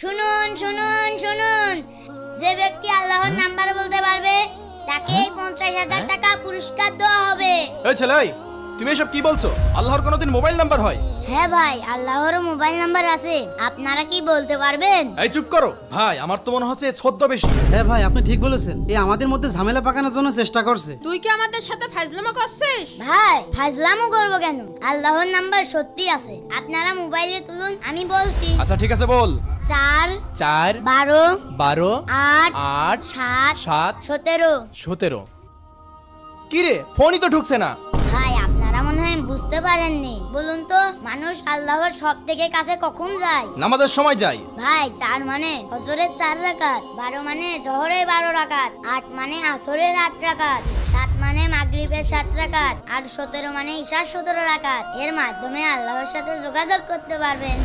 শুনুন শুনুন শুনুন, যে ব্যক্তি আল্লাহর নাম্বার বলতে পারবে তাকে 50,000 টাকা পুরস্কার দেওয়া হবে। এই ছেলে, তুমি এসব কি বলছো? আল্লাহর কোনোদিন মোবাইল নাম্বার হয়? হ্যাঁ ভাই, আল্লাহরও মোবাইল নাম্বার আছে। আপনারা কি বলতে পারবেন? এই চুপ করো ভাই, আমার তো মনে হচ্ছে ছদ্মবেশী। হ্যাঁ ভাই, আপনি ঠিক বলেছেন। এই আমাদের মধ্যে ঝামেলা পাকানোর জন্য চেষ্টা করছে। তুই কি আমাদের সাথে ফাজলামো করছিস? ভাই ফাজলামো করবো কেন? আল্লাহর নাম্বার সত্যি আছে, আপনারা মোবাইলে তুলুন, আমি বলছি। আচ্ছা ঠিক আছে, বল। 4 4 12 12 8 8 7 7 17। 17। কি রে, ফোনই তো ঢুকছে না। ভাই আপনারা মনে হয় বুঝতে পারেননি। বলুন তো, মানুষ আল্লাহর সব থেকে কাছে কখন যায়? নামাজের সময় যাই। ভাই 4 মানে ফজরের 4 রাকাত, 12 মানে জোহরের 12 রাকাত, 8 মানে আসরের 8 রাকাত, 7 মানে মাগরিবের 7 রাকাত, আর 17 মানে ইশার 17 রাকাত। এর মাধ্যমে আল্লাহর সাথে যোগাযোগ করতে পারবেন।